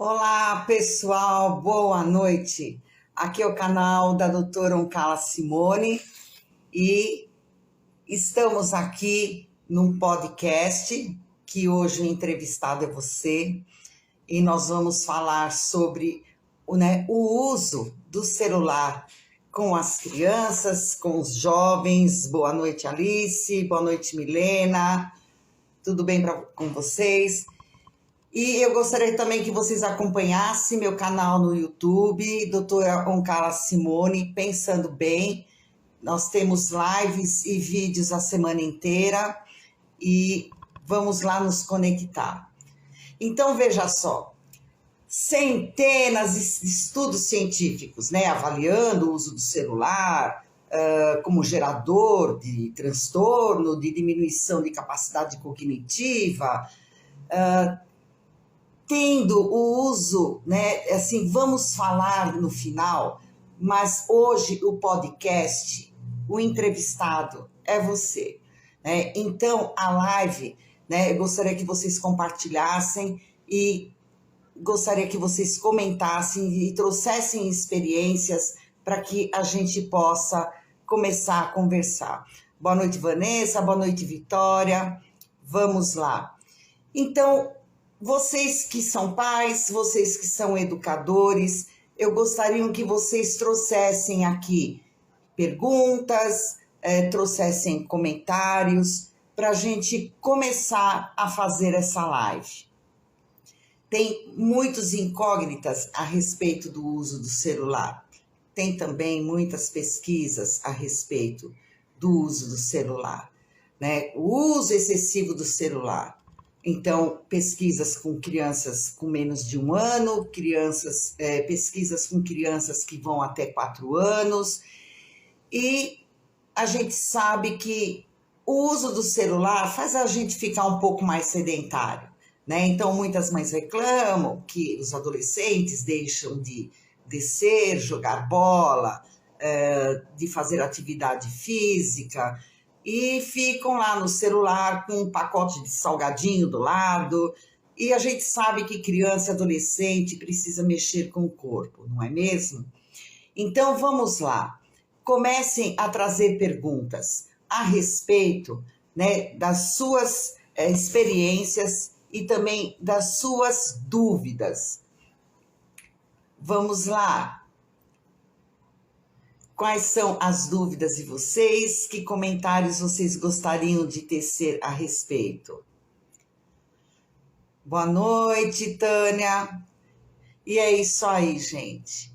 Olá, pessoal, boa noite. Aqui é o canal da doutora Oncala Simone e estamos aqui num podcast que hoje o entrevistado é você e nós vamos falar sobre o uso do celular com as crianças, com os jovens. Boa noite, Alice, boa noite, Milena, tudo bem com vocês? E eu gostaria também que vocês acompanhassem meu canal no YouTube, doutora Oncala Simone, Pensando Bem. Nós temos lives e vídeos a semana inteira e vamos lá nos conectar. Então, veja só, centenas de estudos científicos, avaliando o uso do celular como gerador de transtorno, de diminuição de capacidade cognitiva, tendo o uso, assim, vamos falar no final, mas hoje o podcast, o entrevistado é você, né? Então, a live, eu gostaria que vocês compartilhassem e gostaria que vocês comentassem e trouxessem experiências para que a gente possa começar a conversar. Boa noite, Vanessa, boa noite, Vitória, vamos lá. Então, vocês que são pais, vocês que são educadores, eu gostaria que vocês trouxessem aqui perguntas, trouxessem comentários para a gente começar a fazer essa live. Tem muitas incógnitas a respeito do uso do celular. Tem também muitas pesquisas a respeito do uso do celular, né? O uso excessivo do celular. Então, pesquisas com crianças com menos de 1 ano, pesquisas com crianças que vão até 4 anos, e a gente sabe que o uso do celular faz a gente ficar um pouco mais sedentário, né? Então, muitas mães reclamam que os adolescentes deixam de descer, jogar bola, de fazer atividade física, e ficam lá no celular com um pacote de salgadinho do lado, e a gente sabe que criança e adolescente precisa mexer com o corpo, não é mesmo? Então vamos lá, comecem a trazer perguntas a respeito, das suas experiências e também das suas dúvidas. Vamos lá. Quais são as dúvidas de vocês? Que comentários vocês gostariam de tecer a respeito? Boa noite, Tânia. E é isso aí, gente.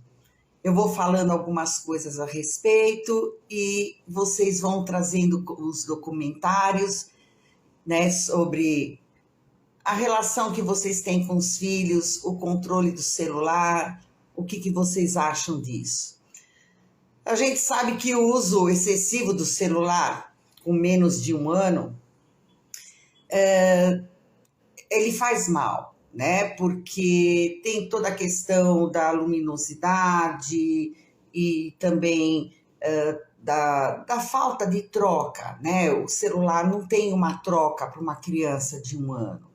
Eu vou falando algumas coisas a respeito e vocês vão trazendo os documentários, sobre a relação que vocês têm com os filhos, o controle do celular, o que vocês acham disso. A gente sabe que o uso excessivo do celular, com menos de 1 ano, ele faz mal, porque tem toda a questão da luminosidade e também da falta de troca, O celular não tem uma troca para uma criança de 1 ano.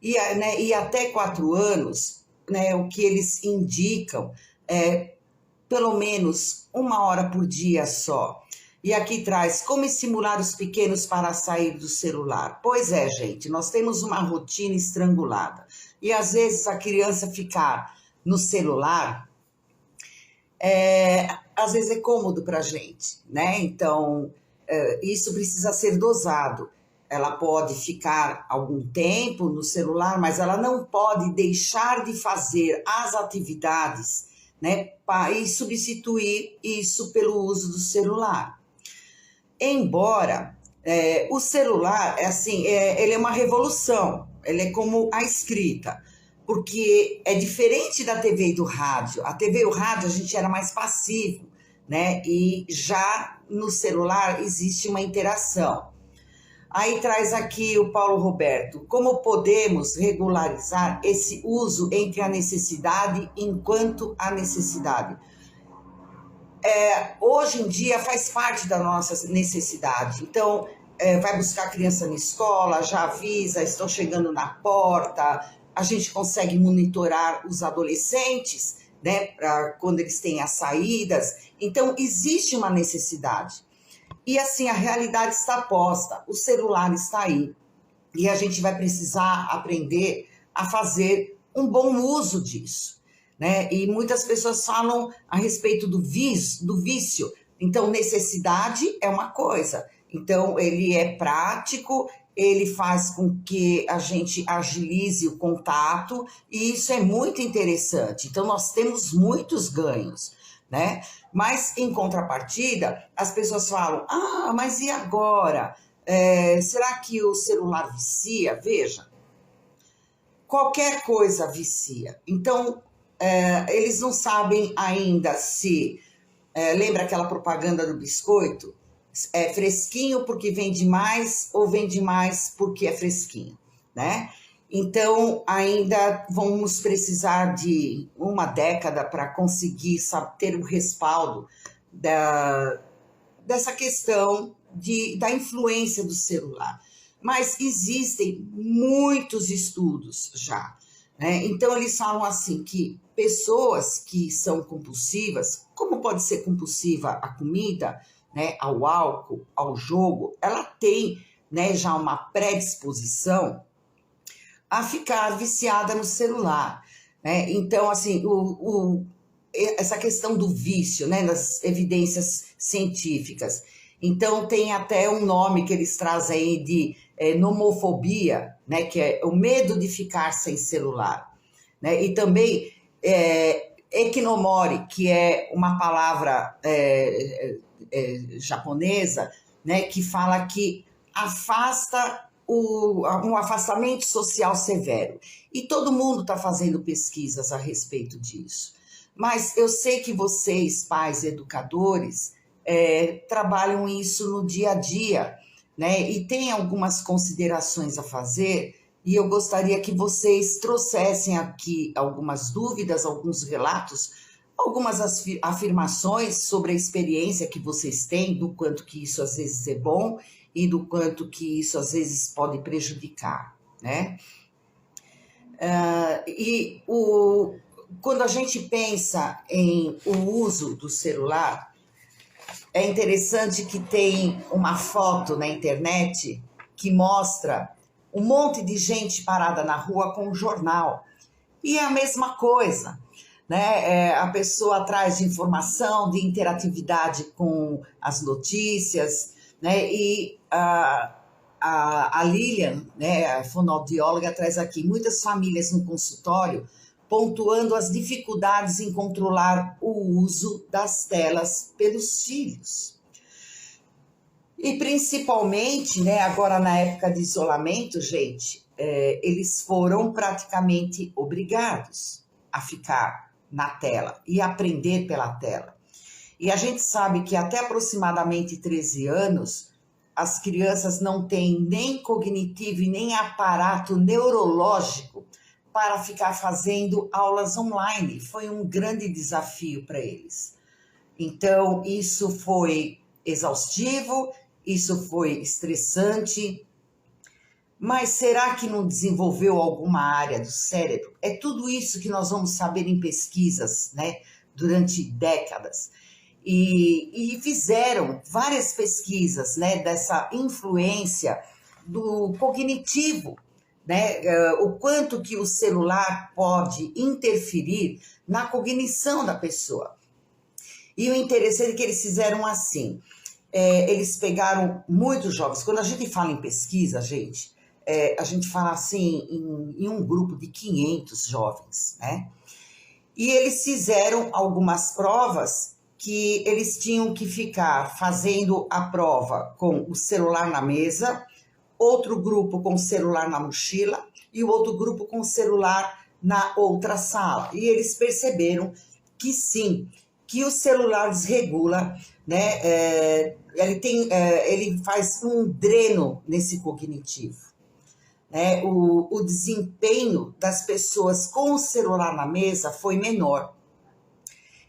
E até 4 anos, o que eles indicam é pelo menos 1 hora por dia só. E aqui traz como estimular os pequenos para sair do celular. Pois é, gente, nós temos uma rotina estrangulada. E às vezes a criança ficar no celular, às vezes é cômodo para a gente, Então, isso precisa ser dosado. Ela pode ficar algum tempo no celular, mas ela não pode deixar de fazer as atividades, e substituir isso pelo uso do celular. Embora o celular, ele é uma revolução, ele é como a escrita, porque é diferente da TV e do rádio. A TV e o rádio a gente era mais passivo, e já no celular existe uma interação. Aí traz aqui o Paulo Roberto, como podemos regularizar esse uso entre a necessidade enquanto a necessidade? Hoje em dia faz parte da nossa necessidade, então vai buscar a criança na escola, já avisa, estão chegando na porta, a gente consegue monitorar os adolescentes, né, quando eles têm as saídas. Então, existe uma necessidade. E assim, a realidade está posta, o celular está aí. E a gente vai precisar aprender a fazer um bom uso disso, né? E muitas pessoas falam a respeito do vício. Então, necessidade é uma coisa. Então, ele é prático, ele faz com que a gente agilize o contato, e isso é muito interessante. Então, nós temos muitos ganhos, né? Mas, em contrapartida, as pessoas falam, mas e agora? Será que o celular vicia? Veja, qualquer coisa vicia. Então, eles não sabem ainda se... lembra aquela propaganda do biscoito? É fresquinho porque vende mais ou vende mais porque é fresquinho, né? Então, ainda vamos precisar de uma década para conseguir ter o respaldo dessa questão da influência do celular. Mas existem muitos estudos já, né? Então, eles falam assim que pessoas que são compulsivas, como pode ser compulsiva a comida, né, ao álcool, ao jogo, ela tem, né, já uma predisposição a ficar viciada no celular, né? Então, assim, essa questão do vício, né, nas evidências científicas. Então, tem até um nome que eles trazem aí de nomofobia, né, que é o medo de ficar sem celular, né? E também ekinomori, que é uma palavra japonesa, né, que fala que afasta um afastamento social severo. E todo mundo está fazendo pesquisas a respeito disso. Mas eu sei que vocês, pais educadores, trabalham isso no dia a dia, né? E tem algumas considerações a fazer, e eu gostaria que vocês trouxessem aqui algumas dúvidas, alguns relatos, algumas afirmações sobre a experiência que vocês têm, do quanto que isso às vezes é bom e do quanto que isso às vezes pode prejudicar, né? Quando a gente pensa em o uso do celular, é interessante que tem uma foto na internet que mostra um monte de gente parada na rua com um jornal. E é a mesma coisa, né? A pessoa atrás de informação, de interatividade com as notícias, né? E a Lilian, né, a fonoaudióloga, traz aqui muitas famílias no consultório pontuando as dificuldades em controlar o uso das telas pelos filhos. E principalmente, né, agora na época de isolamento, gente, eles foram praticamente obrigados a ficar na tela e aprender pela tela. E a gente sabe que até aproximadamente 13 anos, as crianças não têm nem cognitivo e nem aparato neurológico para ficar fazendo aulas online. Foi um grande desafio para eles. Então, isso foi exaustivo, isso foi estressante, mas será que não desenvolveu alguma área do cérebro? É tudo isso que nós vamos saber em pesquisas, né, durante décadas. E fizeram várias pesquisas, né, dessa influência do cognitivo, né, o quanto que o celular pode interferir na cognição da pessoa. E o interessante é que eles fizeram assim, eles pegaram muitos jovens. Quando a gente fala em pesquisa, gente, a gente fala assim em um grupo de 500 jovens, né? E eles fizeram algumas provas que eles tinham que ficar fazendo a prova com o celular na mesa, outro grupo com o celular na mochila e o outro grupo com o celular na outra sala. E eles perceberam que sim, que o celular desregula, né? Ele faz um dreno nesse cognitivo, né? O desempenho das pessoas com o celular na mesa foi menor.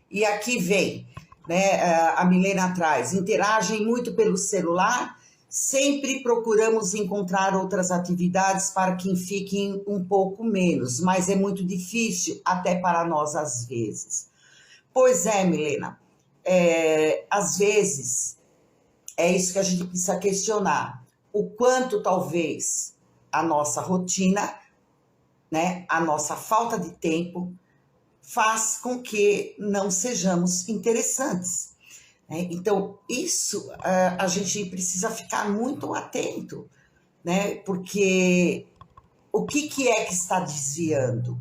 E aqui vem, né, a Milena traz, interagem muito pelo celular, Sempre procuramos encontrar outras atividades para que fiquem um pouco menos, mas é muito difícil até para nós às vezes. Pois é, Milena, às vezes é isso que a gente precisa questionar. O quanto talvez a nossa rotina, né, a nossa falta de tempo faz com que não sejamos interessantes. Então, isso a gente precisa ficar muito atento, né? Porque o que é que está desviando?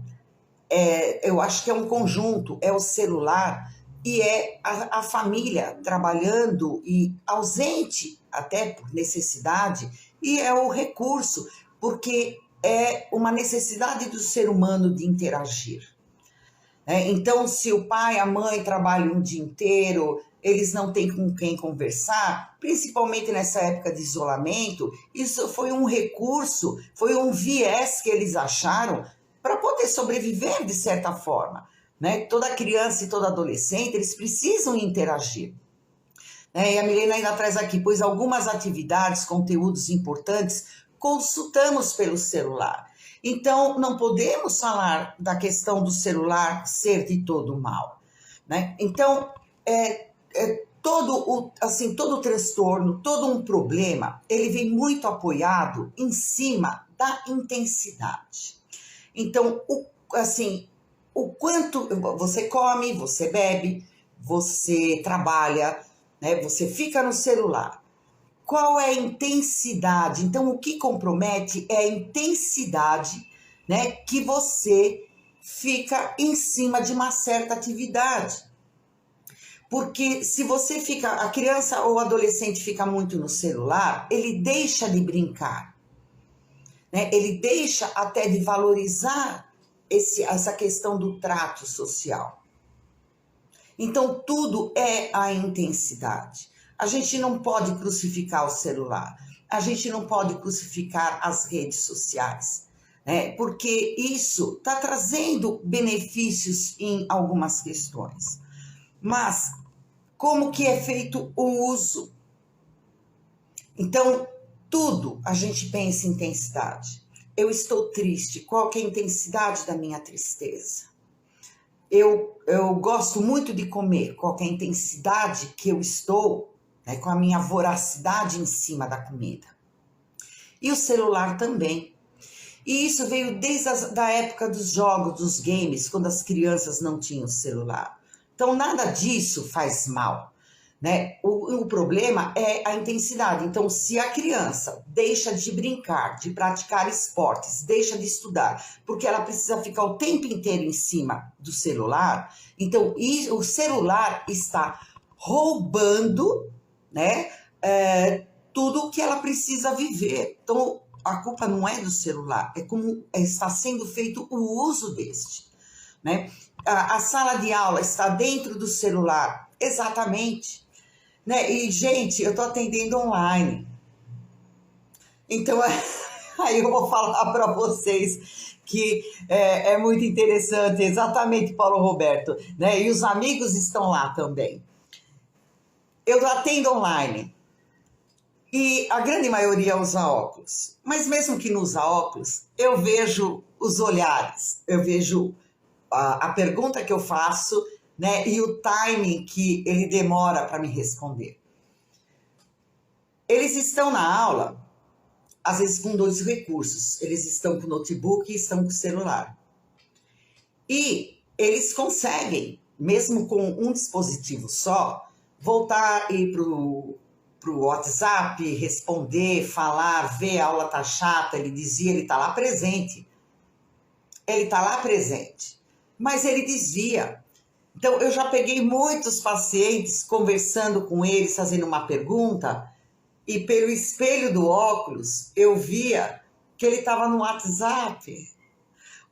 Eu acho que é um conjunto, é o celular e é a família trabalhando e ausente, até por necessidade, e é o recurso, porque é uma necessidade do ser humano de interagir. Então, se o pai e a mãe trabalham o dia inteiro, eles não têm com quem conversar, principalmente nessa época de isolamento, isso foi um recurso, foi um viés que eles acharam para poder sobreviver de certa forma. Né? Toda criança e todo adolescente, eles precisam interagir. E a Milena ainda traz aqui, pois algumas atividades, conteúdos importantes, consultamos pelo celular. Então, não podemos falar da questão do celular ser de todo mal. Né? Então, todo o transtorno, todo um problema, ele vem muito apoiado em cima da intensidade. Então, o quanto você come, você bebe, você trabalha, né? Você fica no celular. Qual é a intensidade? Então, o que compromete é a intensidade, né, que você fica em cima de uma certa atividade. Porque se você fica, a criança ou adolescente fica muito no celular, ele deixa de brincar, né? Ele deixa até de valorizar essa questão do trato social. Então, tudo é a intensidade. A gente não pode crucificar o celular, a gente não pode crucificar as redes sociais, né? Porque isso está trazendo benefícios em algumas questões. Mas como que é feito o uso? Então, tudo a gente pensa em intensidade. Eu estou triste, qual que é a intensidade da minha tristeza? Eu gosto muito de comer, qual que é a intensidade que eu estou, né, com a minha voracidade em cima da comida. E o celular também. E isso veio desde a época dos jogos, dos games, quando as crianças não tinham celular. Então, nada disso faz mal, né? O problema é a intensidade. Então, se a criança deixa de brincar, de praticar esportes, deixa de estudar, porque ela precisa ficar o tempo inteiro em cima do celular, então o celular está roubando, né, tudo que ela precisa viver. Então, a culpa não é do celular, é como está sendo feito o uso deste, né? A sala de aula está dentro do celular, exatamente. Né? E, gente, eu estou atendendo online. Então, aí eu vou falar para vocês que é muito interessante, exatamente, Paulo Roberto. Né? E os amigos estão lá também. Eu atendo online. E a grande maioria usa óculos. Mas mesmo que não usa óculos, eu vejo os olhares, eu vejo a pergunta que eu faço, né, e o timing que ele demora para me responder. Eles estão na aula, às vezes com dois recursos. Eles estão com o notebook e estão com o celular. E eles conseguem, mesmo com um dispositivo só, voltar e ir para o WhatsApp, responder, falar, ver a aula tá chata, ele dizia, ele está lá presente. Ele está lá presente. Mas ele desvia. Então, eu já peguei muitos pacientes conversando com eles, fazendo uma pergunta, e pelo espelho do óculos, eu via que ele estava no WhatsApp,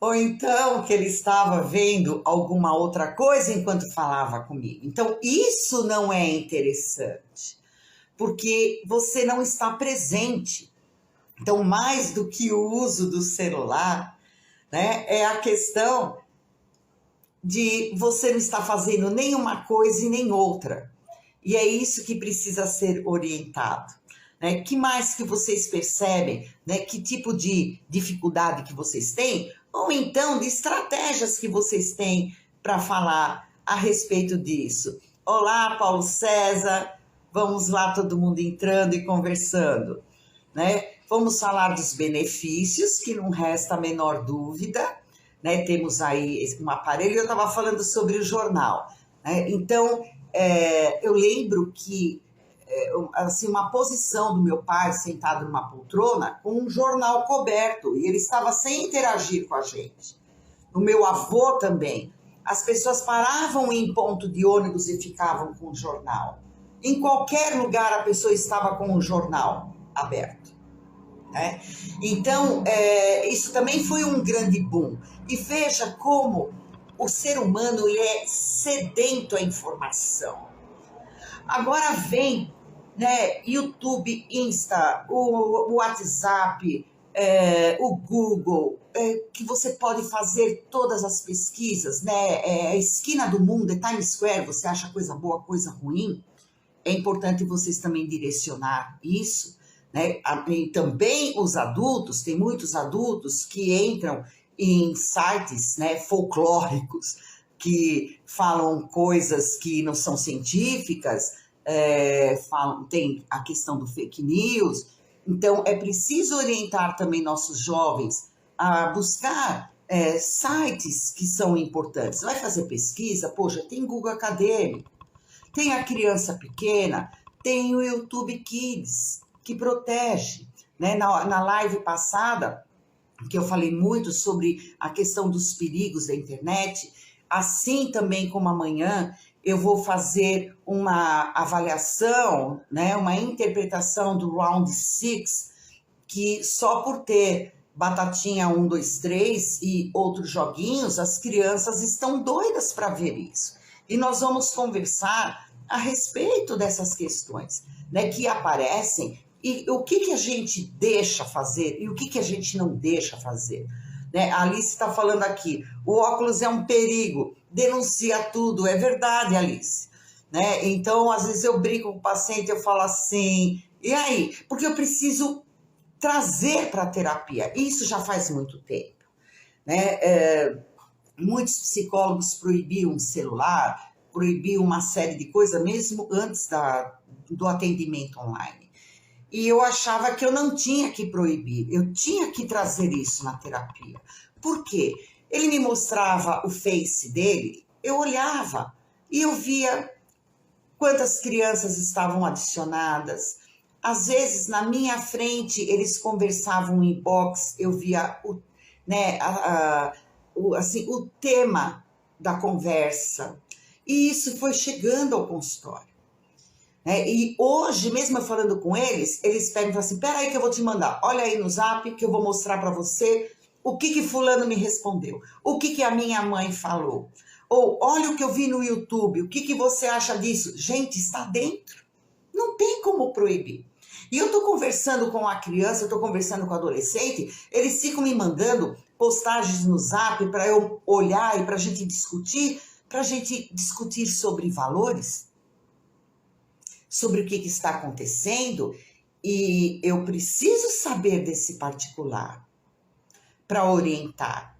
ou então que ele estava vendo alguma outra coisa enquanto falava comigo. Então, isso não é interessante, porque você não está presente. Então, mais do que o uso do celular, né, é a questão de você não estar fazendo nenhuma coisa e nem outra. E é isso que precisa ser orientado. né? Que mais que vocês percebem, né? Que tipo de dificuldade que vocês têm, ou então de estratégias que vocês têm para falar a respeito disso. Olá, Paulo César, vamos lá, todo mundo entrando e conversando, né? Vamos falar dos benefícios, que não resta a menor dúvida, né? Temos aí um aparelho, eu estava falando sobre o jornal, né? Então, eu lembro que assim, uma posição do meu pai sentado numa poltrona com um jornal coberto, e ele estava sem interagir com a gente. O meu avô também. As pessoas paravam em ponto de ônibus e ficavam com o jornal. Em qualquer lugar a pessoa estava com o jornal aberto, né? Então, isso também foi um grande boom. E veja como o ser humano ele é sedento à informação. Agora vem, né, YouTube, Insta, o WhatsApp, o Google, que você pode fazer todas as pesquisas, né? A esquina do mundo é Times Square, você acha coisa boa, coisa ruim? É importante vocês também direcionar isso, né? E também os adultos, tem muitos adultos que entram em sites, né, folclóricos, que falam coisas que não são científicas, tem a questão do fake news. Então, é preciso orientar também nossos jovens a buscar sites que são importantes. Vai fazer pesquisa? Poxa, tem Google Acadêmico, tem a criança pequena, tem o YouTube Kids, que protege, né? Na live passada, que eu falei muito sobre a questão dos perigos da internet, assim também como amanhã, eu vou fazer uma avaliação, né, uma interpretação do Round 6, que só por ter Batatinha 1, 2, 3 e outros joguinhos, as crianças estão doidas para ver isso. E nós vamos conversar a respeito dessas questões, né, que aparecem e o que a gente deixa fazer e o que a gente não deixa fazer. Né? A Alice está falando aqui, o óculos é um perigo, denuncia tudo, é verdade, Alice. Né? Então, às vezes eu brinco com o paciente, eu falo assim, e aí? Porque eu preciso trazer para a terapia, isso já faz muito tempo. Né? Muitos psicólogos proibiam o celular, proibiam uma série de coisas, mesmo antes do atendimento online. E eu achava que eu não tinha que proibir, eu tinha que trazer isso na terapia. Por quê? Ele me mostrava o Face dele, eu olhava e eu via quantas crianças estavam adicionadas. Às vezes, na minha frente, eles conversavam em box, eu via o tema da conversa. E isso foi chegando ao consultório. E hoje, mesmo eu falando com eles, eles pegam e falam assim, peraí que eu vou te mandar, olha aí no Zap que eu vou mostrar para você o que fulano me respondeu, o que a minha mãe falou, ou olha o que eu vi no YouTube, o que você acha disso? Gente, está dentro, não tem como proibir. E eu estou conversando com a criança, eu estou conversando com o adolescente, eles ficam me mandando postagens no Zap para eu olhar e para a gente discutir sobre valores, sobre o que está acontecendo, e eu preciso saber desse particular para orientar.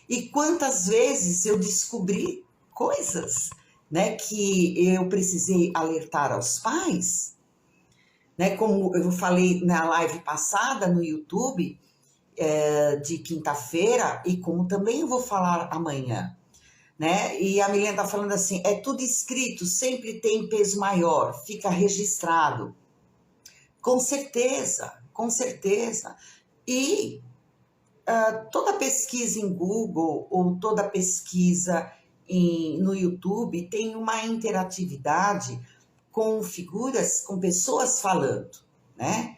E quantas vezes eu descobri coisas, né, que eu precisei alertar aos pais, né, como eu falei na live passada no YouTube, de quinta-feira, e como também eu vou falar amanhã. Né? E a Milena está falando assim, é tudo escrito, sempre tem peso maior, fica registrado. Com certeza, com certeza. E toda pesquisa em Google ou toda pesquisa no YouTube tem uma interatividade com figuras, com pessoas falando, né?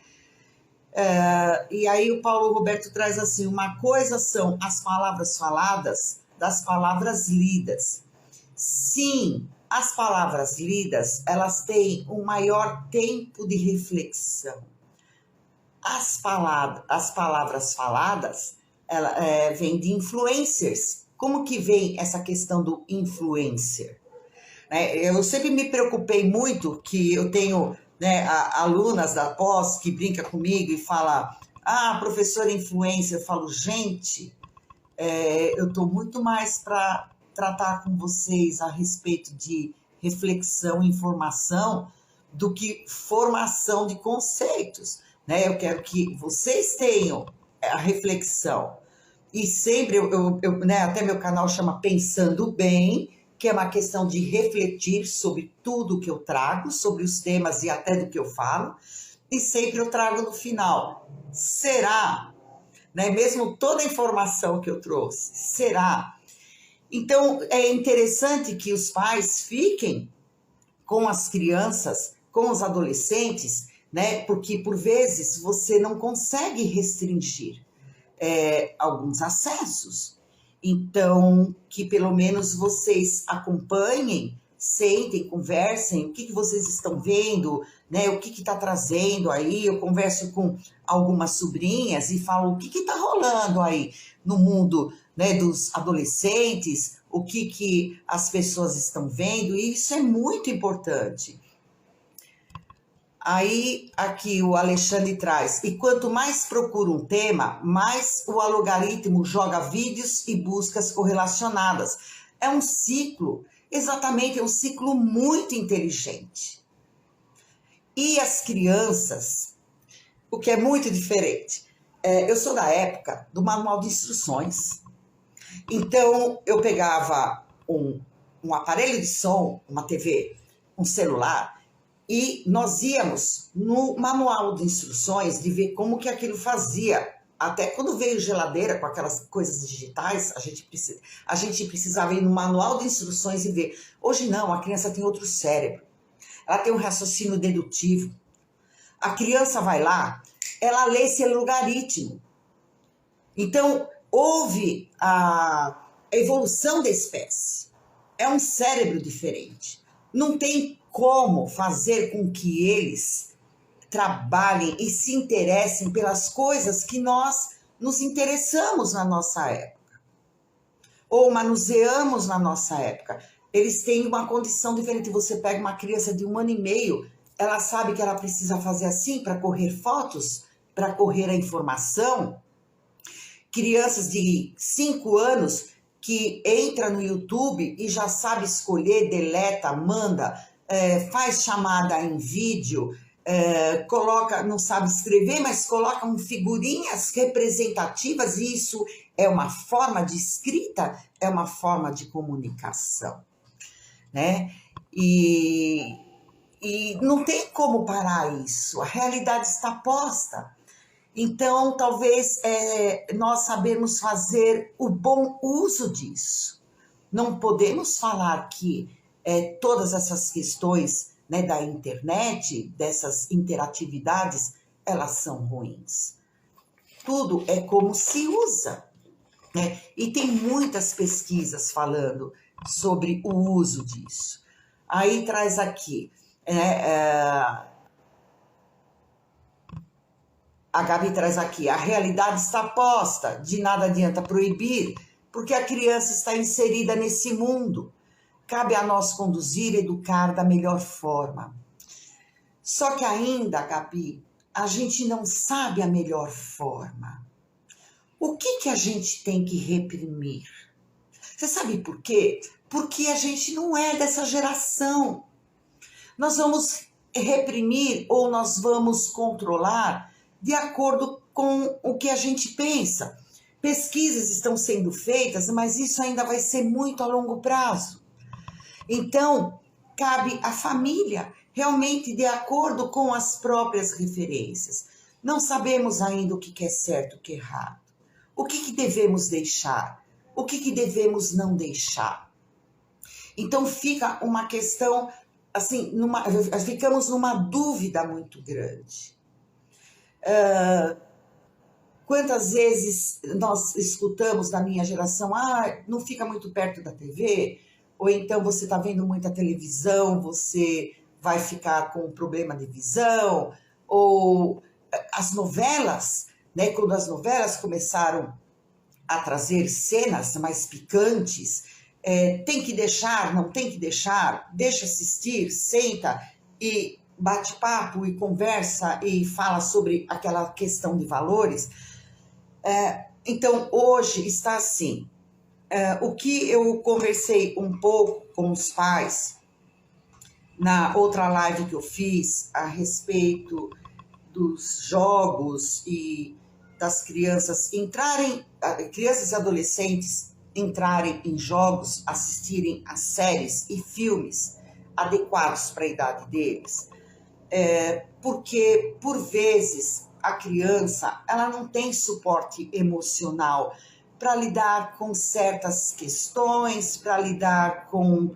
E aí o Paulo Roberto traz assim, uma coisa são as palavras faladas das palavras lidas. Sim, as palavras lidas, elas têm um maior tempo de reflexão. As palavras faladas, vêm de influencers. Como que vem essa questão do influencer? Eu sempre me preocupei muito que eu tenho né, alunas da pós que brinca comigo e fala, professora influência, eu falo, gente, eu estou muito mais para tratar com vocês a respeito de reflexão e informação do que formação de conceitos, né? Eu quero que vocês tenham a reflexão. E sempre, né, até meu canal chama Pensando Bem, que é uma questão de refletir sobre tudo que eu trago, sobre os temas e até do que eu falo, e sempre eu trago no final, será? Né? Mesmo toda a informação que eu trouxe, será? Então, é interessante que os pais fiquem com as crianças, com os adolescentes, né? Porque, por vezes, você não consegue restringir alguns acessos. Então, que pelo menos vocês acompanhem, sentem, conversem, o que vocês estão vendo, né? O que está trazendo aí. Eu converso com algumas sobrinhas e falo o que está rolando aí no mundo, né, dos adolescentes, o que as pessoas estão vendo, e isso é muito importante. Aí, aqui o Alexandre traz, e quanto mais procura um tema, mais o algoritmo joga vídeos e buscas correlacionadas. É um ciclo, exatamente, é um ciclo muito inteligente. E as crianças, o que é muito diferente, eu sou da época do manual de instruções. Então, eu pegava um aparelho de som, uma TV, um celular, e nós íamos no manual de instruções de ver como que aquilo fazia. Até quando veio geladeira com aquelas coisas digitais, a gente precisava ir no manual de instruções e ver. Hoje não, a criança tem outro cérebro. Ela tem um raciocínio dedutivo. A criança vai lá, ela lê esse logaritmo. Então, houve a evolução da espécie. É um cérebro diferente. Não tem como fazer com que eles trabalhem e se interessem pelas coisas que nós nos interessamos na nossa época, ou manuseamos na nossa época. Eles têm uma condição diferente. Você pega uma criança de 1 ano e meio, ela sabe que ela precisa fazer assim para correr fotos, para correr a informação. Crianças de 5 anos que entra no YouTube e já sabe escolher, deleta, manda, faz chamada em vídeo, coloca, não sabe escrever, mas colocam figurinhas representativas, e isso é uma forma de escrita, é uma forma de comunicação, né? E não tem como parar isso, a realidade está posta. Então, talvez nós sabemos fazer o bom uso disso. Não podemos falar que todas essas questões, né, da internet, dessas interatividades, elas são ruins. Tudo é como se usa, né? E tem muitas pesquisas falando sobre o uso disso. Aí traz aqui, a Gabi traz aqui, a realidade está posta, de nada adianta proibir, porque a criança está inserida nesse mundo. Cabe a nós conduzir e educar da melhor forma. Só que ainda, Gabi, a gente não sabe a melhor forma. O que a gente tem que reprimir? Você sabe por quê? Porque a gente não é dessa geração. Nós vamos reprimir ou nós vamos controlar de acordo com o que a gente pensa. Pesquisas estão sendo feitas, mas isso ainda vai ser muito a longo prazo. Então, cabe à família, realmente de acordo com as próprias referências. Não sabemos ainda o que é certo e o que é errado. O que devemos deixar? O que devemos não deixar? Então, fica uma questão, assim, ficamos numa dúvida muito grande. Quantas vezes nós escutamos na minha geração, não fica muito perto da TV, ou então você está vendo muita televisão, você vai ficar com problema de visão, ou as novelas, né? Quando as novelas começaram a trazer cenas mais picantes, tem que deixar, não tem que deixar, deixa assistir, senta e bate-papo e conversa e fala sobre aquela questão de valores. Então, hoje está assim. O que eu conversei um pouco com os pais na outra live que eu fiz a respeito dos jogos e das crianças crianças e adolescentes entrarem em jogos, assistirem a séries e filmes adequados para a idade deles. Porque, por vezes, a criança ela não tem suporte emocional para lidar com certas questões, para lidar com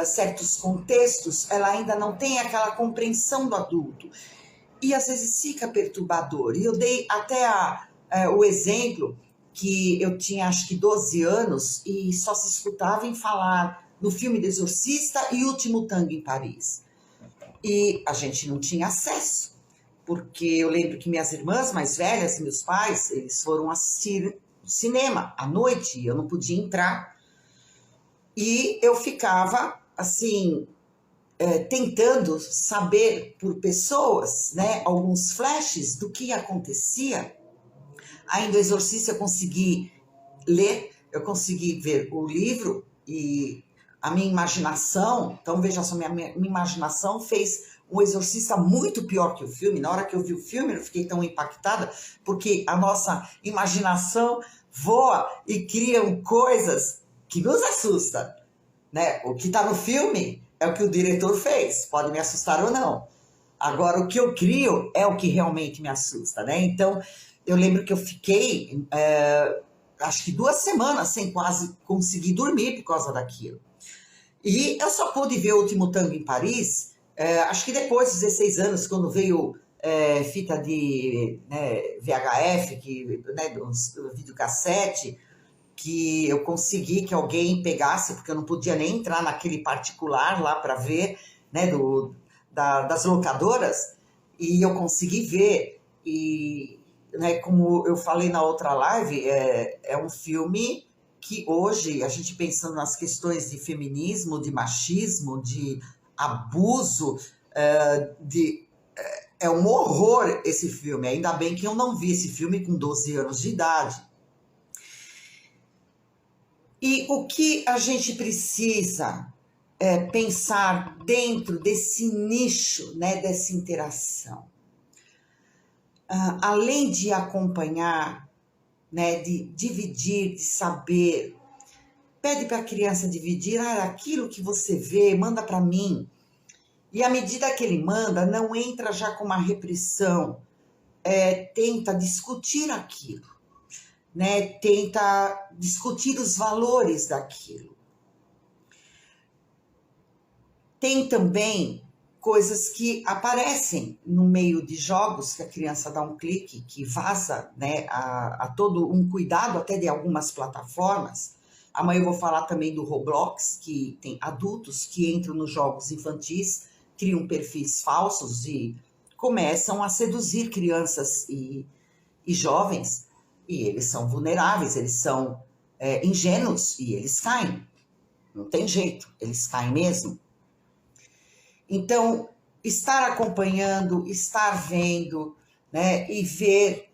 certos contextos, ela ainda não tem aquela compreensão do adulto. E às vezes fica perturbador. E eu dei até o exemplo que eu tinha acho que 12 anos e só se escutava em falar no filme do Exorcista e Último Tango em Paris. E a gente não tinha acesso, porque eu lembro que minhas irmãs mais velhas, meus pais, eles foram assistir cinema à noite e eu não podia entrar. E eu ficava, assim, tentando saber por pessoas, né, alguns flashes do que acontecia. Ainda o Exorcista eu consegui ler, eu consegui ver o livro e a minha imaginação, então veja só, minha imaginação fez um Exorcista muito pior que o filme. Na hora que eu vi o filme, eu fiquei tão impactada, porque a nossa imaginação voa e criam coisas que nos assustam, né? O que está no filme é o que o diretor fez, pode me assustar ou não. Agora, o que eu crio é o que realmente me assusta, né? Então, eu lembro que eu fiquei, acho que 2 semanas sem quase conseguir dormir por causa daquilo. E eu só pude ver o Último Tango em Paris, acho que depois dos 16 anos, quando veio fita de VHF, do videocassete, que eu consegui que alguém pegasse, porque eu não podia nem entrar naquele particular lá para ver, né, das locadoras, e eu consegui ver. E, né, como eu falei na outra live, é um filme que hoje, a gente pensando nas questões de feminismo, de machismo, de abuso, é um horror esse filme. Ainda bem que eu não vi esse filme com 12 anos de idade. E o que a gente precisa pensar dentro desse nicho, né, dessa interação? Além de acompanhar, né, de dividir, de saber, pede para a criança dividir, aquilo que você vê, manda para mim. E à medida que ele manda, não entra já com uma repressão, tenta discutir aquilo. Né, tenta discutir os valores daquilo. Tem também coisas que aparecem no meio de jogos, que a criança dá um clique, que vaza, né, a todo um cuidado até de algumas plataformas. Amanhã eu vou falar também do Roblox, que tem adultos que entram nos jogos infantis, criam perfis falsos e começam a seduzir crianças e jovens. E eles são vulneráveis, eles são ingênuos e eles caem. Não tem jeito, eles caem mesmo. Então, estar acompanhando, estar vendo, né, e ver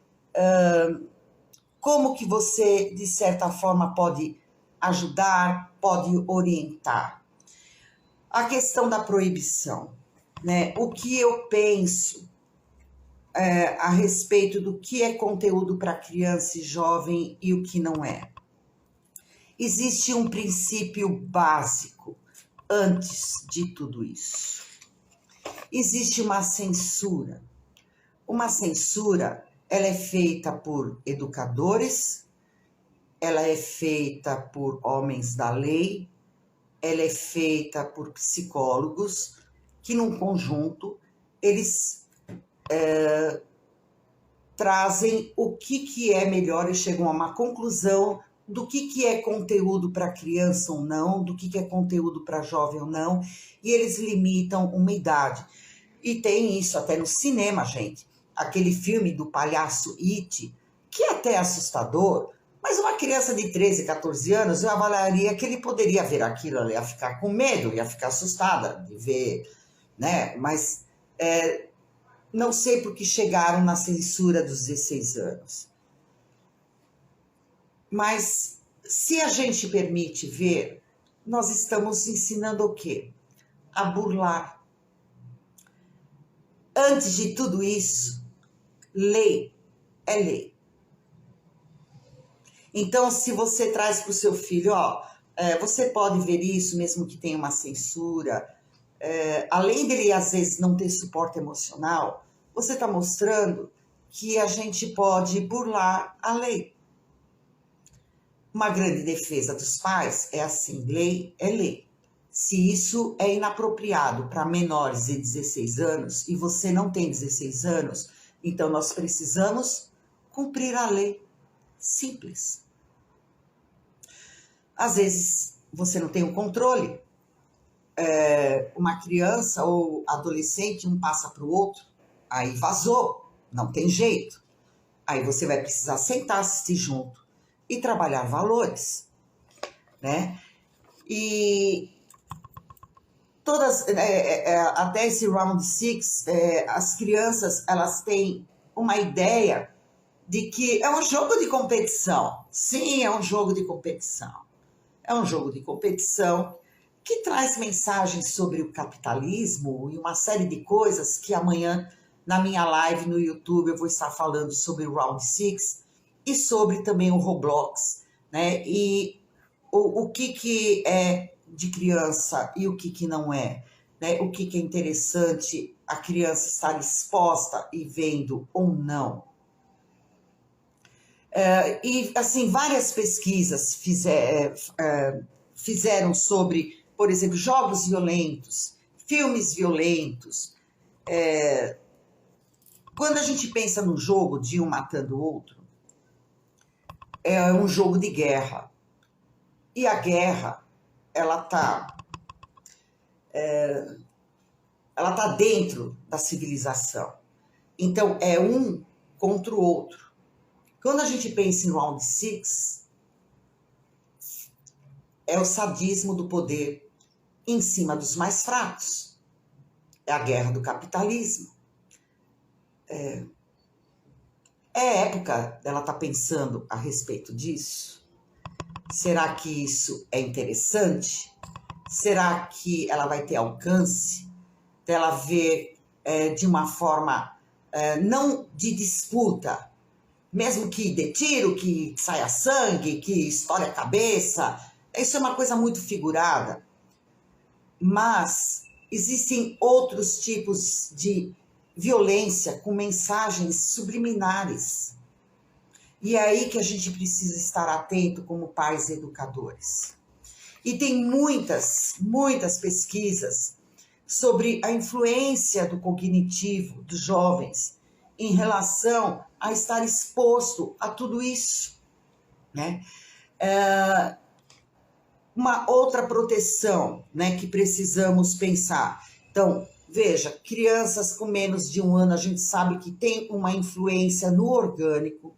como que você, de certa forma, pode ajudar, pode orientar. A questão da proibição, né? O que eu penso a respeito do que é conteúdo para criança e jovem e o que não é. Existe um princípio básico antes de tudo isso. Existe uma censura. Uma censura, ela é feita por educadores, ela é feita por homens da lei, ela é feita por psicólogos, que num conjunto, eles trazem o que é melhor e chegam a uma conclusão do que é conteúdo para criança ou não, do que é conteúdo para jovem ou não, e eles limitam uma idade. E tem isso até no cinema, gente. Aquele filme do palhaço It, que é até assustador, mas uma criança de 13, 14 anos, eu avaliaria que ele poderia ver aquilo, ela ia ficar com medo, ia ficar assustada de ver, né? Mas Não sei por que chegaram na censura dos 16 anos. Mas se a gente permite ver, nós estamos ensinando o quê? A burlar. Antes de tudo isso, lei é lei. Então, se você traz para o seu filho, você pode ver isso mesmo que tenha uma censura, além dele às vezes não ter suporte emocional, você está mostrando que a gente pode burlar a lei. Uma grande defesa dos pais é assim, lei é lei. Se isso é inapropriado para menores de 16 anos e você não tem 16 anos, então nós precisamos cumprir a lei. Simples. Às vezes você não tem o controle. Uma criança ou adolescente, um passa para o outro, aí vazou, não tem jeito. Aí você vai precisar sentar, assistir junto e trabalhar valores, né? E todas, até esse round 6, as crianças, elas têm uma ideia de que é um jogo de competição. Sim, é um jogo de competição. É um jogo de competição que traz mensagens sobre o capitalismo e uma série de coisas que amanhã, na minha live no YouTube, eu vou estar falando sobre o Round 6 e sobre também o Roblox, né? E o que é de criança e o que não é, né? O que é interessante a criança estar exposta e vendo ou não. E, assim, várias pesquisas fizeram sobre, por exemplo, jogos violentos, filmes violentos. Quando a gente pensa no jogo de um matando o outro, é um jogo de guerra. E a guerra, ela tá dentro da civilização. Então, é um contra o outro. Quando a gente pensa em Round 6, é o sadismo do poder em cima dos mais fracos. É a guerra do capitalismo. É época dela estar pensando a respeito disso? Será que isso é interessante? Será que ela vai ter alcance dela ver de uma forma não de disputa, mesmo que dê tiro, que saia sangue, que estoure a cabeça? Isso é uma coisa muito figurada. Mas existem outros tipos de violência com mensagens subliminares. E é aí que a gente precisa estar atento como pais educadores. E tem muitas pesquisas sobre a influência do cognitivo dos jovens em relação a estar exposto a tudo isso, né? Uma outra proteção, né, que precisamos pensar. Então, veja, crianças com menos de 1 ano, a gente sabe que tem uma influência no orgânico.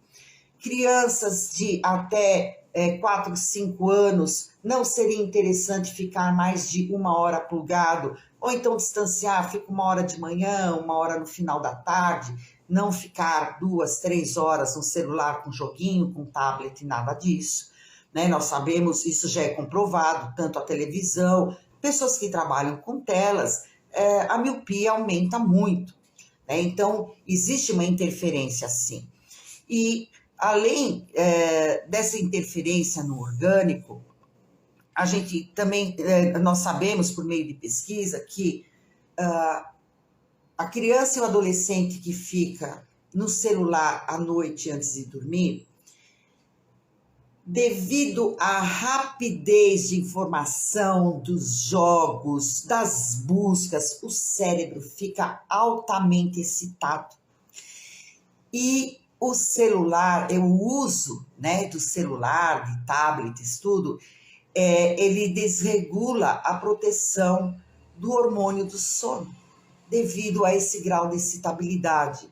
Crianças de até 4, 5 anos, não seria interessante ficar mais de 1 hora plugado, ou então distanciar, fica 1 hora de manhã, 1 hora no final da tarde, não ficar 2, 3 horas no celular com joguinho, com tablet, nada disso. Né? Nós sabemos, isso já é comprovado, tanto a televisão, pessoas que trabalham com telas, a miopia aumenta muito. Né? Então, existe uma interferência sim. E além dessa interferência no orgânico, a gente também, nós sabemos por meio de pesquisa que a criança e o adolescente que fica no celular à noite antes de dormir, devido à rapidez de informação dos jogos, das buscas, o cérebro fica altamente excitado. E o celular, o uso, né, do celular, de tablets, tudo, ele desregula a proteção do hormônio do sono, devido a esse grau de excitabilidade.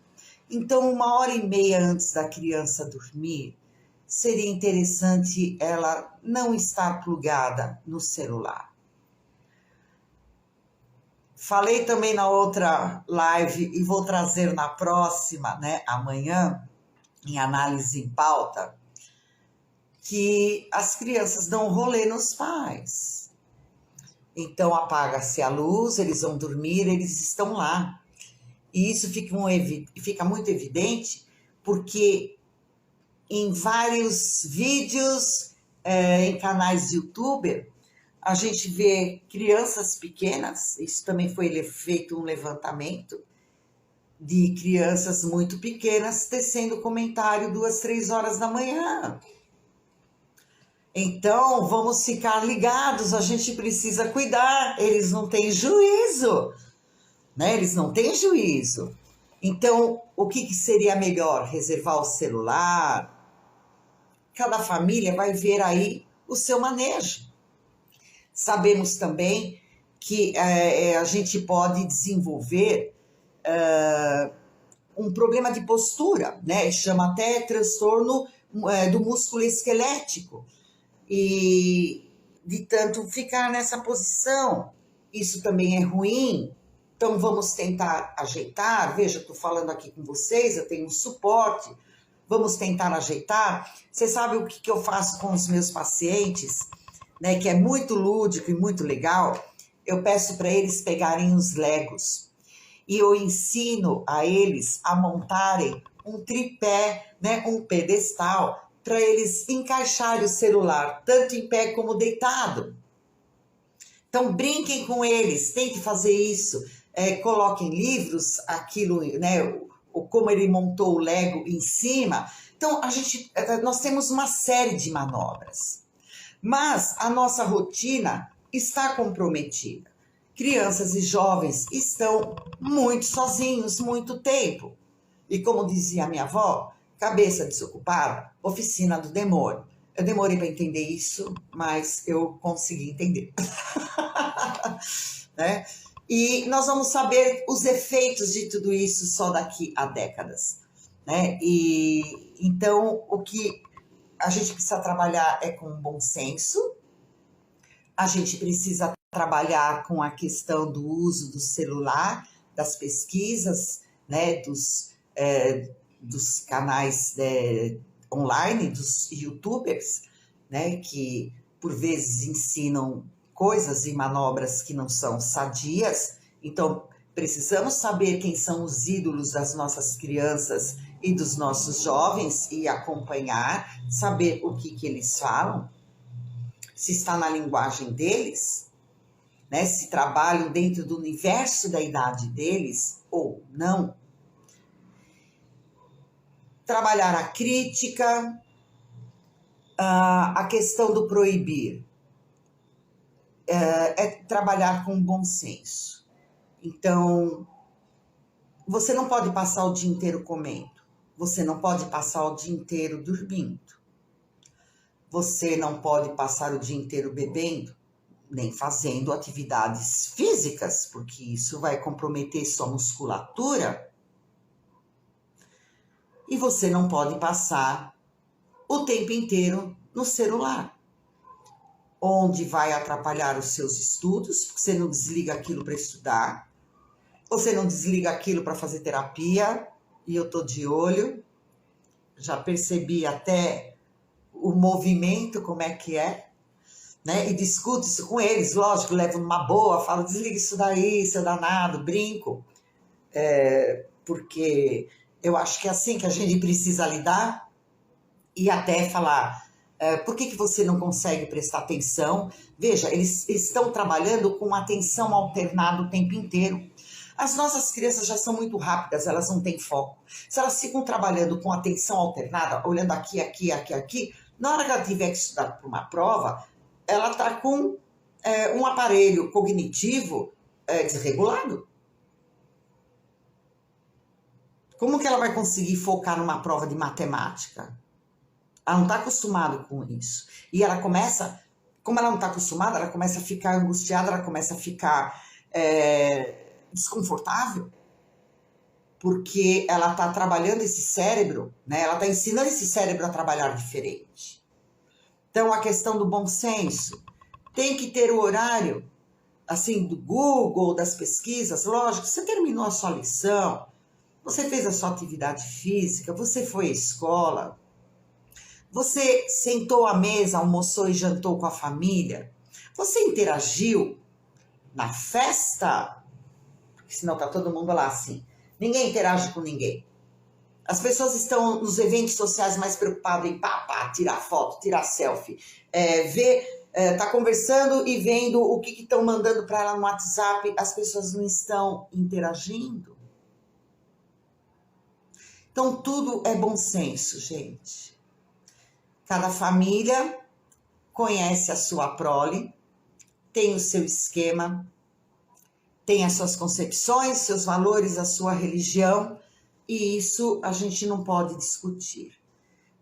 Então, 1h30 antes da criança dormir, seria interessante ela não estar plugada no celular. Falei também na outra live e vou trazer na próxima, né, amanhã, em análise em pauta, que as crianças dão rolê nos pais. Então apaga-se a luz, eles vão dormir, eles estão lá. E isso fica muito evidente porque em vários vídeos, em canais de YouTube, a gente vê crianças pequenas, isso também foi feito um levantamento, de crianças muito pequenas tecendo comentário 2, 3 horas da manhã. Então, vamos ficar ligados, a gente precisa cuidar, eles não têm juízo, né? Eles não têm juízo. Então, o que seria melhor? Reservar o celular? Cada família vai ver aí o seu manejo. Sabemos também que a gente pode desenvolver um problema de postura, né? Chama até transtorno do músculo esquelético. E de tanto ficar nessa posição, isso também é ruim. Então vamos tentar ajeitar. Veja, estou falando aqui com vocês, eu tenho um suporte. Vamos tentar ajeitar. Você sabe o que eu faço com os meus pacientes, né? Que é muito lúdico e muito legal. Eu peço para eles pegarem os Legos e eu ensino a eles a montarem um tripé, né? Um pedestal, para eles encaixarem o celular, tanto em pé como deitado. Então, brinquem com eles, tentem fazer isso. Coloquem livros, aquilo, né? Como ele montou o Lego em cima. Então, nós temos uma série de manobras. Mas a nossa rotina está comprometida. Crianças e jovens estão muito sozinhos, muito tempo. E como dizia a minha avó, cabeça desocupada, oficina do demônio. Eu demorei para entender isso, mas eu consegui entender. Né? E nós vamos saber os efeitos de tudo isso só daqui a décadas. Né? E então, o que a gente precisa trabalhar é com bom senso, a gente precisa trabalhar com a questão do uso do celular, das pesquisas, né? Dos canais online, dos youtubers, né, que por vezes ensinam coisas e manobras que não são sadias. Então, precisamos saber quem são os ídolos das nossas crianças e dos nossos jovens e acompanhar, saber o que eles falam, se está na linguagem deles, né, se trabalham dentro do universo da idade deles ou não. Trabalhar a crítica, a questão do proibir, trabalhar com bom senso. Então, você não pode passar o dia inteiro comendo, você não pode passar o dia inteiro dormindo, você não pode passar o dia inteiro bebendo, nem fazendo atividades físicas, porque isso vai comprometer sua musculatura. E você não pode passar o tempo inteiro no celular, onde vai atrapalhar os seus estudos, porque você não desliga aquilo para estudar, você não desliga aquilo para fazer terapia, e eu tô de olho, já percebi até o movimento, como é que é, né? E discuto isso com eles, lógico, levo numa boa, falo, desliga isso daí, seu danado, brinco, porque eu acho que é assim que a gente precisa lidar, e até falar, por que você não consegue prestar atenção? Veja, eles estão trabalhando com atenção alternada o tempo inteiro. As nossas crianças já são muito rápidas, elas não têm foco. Se elas ficam trabalhando com atenção alternada, olhando aqui, aqui, aqui, aqui, na hora que ela tiver que estudar para uma prova, ela está com um aparelho cognitivo desregulado. Como que ela vai conseguir focar numa prova de matemática? Ela não está acostumada com isso. E ela começa, como ela não está acostumada, ela começa a ficar angustiada, ela começa a ficar desconfortável, porque ela está trabalhando esse cérebro, né? Ela está ensinando esse cérebro a trabalhar diferente. Então, a questão do bom senso, tem que ter o horário assim, do Google, das pesquisas, lógico, você terminou a sua lição, você fez a sua atividade física, você foi à escola, você sentou à mesa, almoçou e jantou com a família, você interagiu na festa, porque senão tá todo mundo lá assim, ninguém interage com ninguém. As pessoas estão nos eventos sociais mais preocupadas em tirar foto, tirar selfie, tá conversando e vendo o que estão mandando para ela no WhatsApp. As pessoas não estão interagindo. Então, tudo é bom senso, gente. Cada família conhece a sua prole, tem o seu esquema, tem as suas concepções, seus valores, a sua religião, e isso a gente não pode discutir,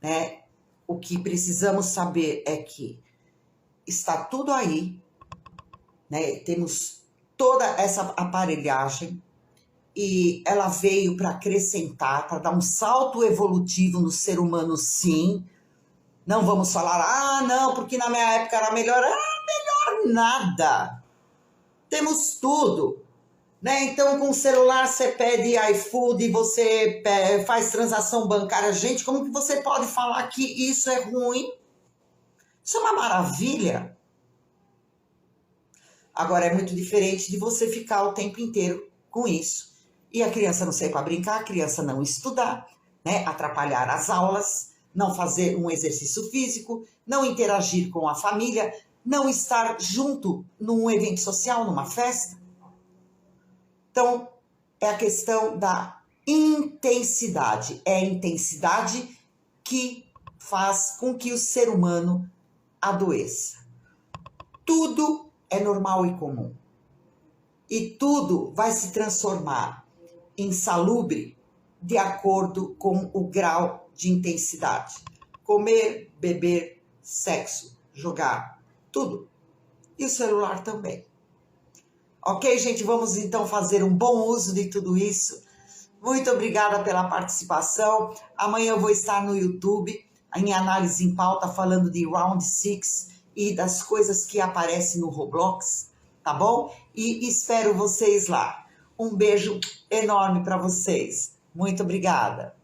né? O que precisamos saber é que está tudo aí, né? Temos toda essa aparelhagem e ela veio para acrescentar, para dar um salto evolutivo no ser humano, sim. Não vamos falar, não, porque na minha época era melhor. Melhor nada. Temos tudo. Né? Então, com o celular você pede iFood, você faz transação bancária. Gente, como que você pode falar que isso é ruim? Isso é uma maravilha. Agora, é muito diferente de você ficar o tempo inteiro com isso. E a criança não sair para brincar, a criança não estudar, né? Atrapalhar as aulas, não fazer um exercício físico, não interagir com a família, não estar junto num evento social, numa festa. Então, é a questão da intensidade. É a intensidade que faz com que o ser humano adoeça. Tudo é normal e comum. E tudo vai se transformar em insalubre de acordo com o grau de intensidade. Comer, beber, sexo, jogar, tudo. E o celular também. Ok, gente? Vamos então fazer um bom uso de tudo isso. Muito obrigada pela participação. Amanhã eu vou estar no YouTube, em Análise em Pauta, falando de Round 6 e das coisas que aparecem no Roblox, tá bom? E espero vocês lá. Um beijo enorme para vocês. Muito obrigada.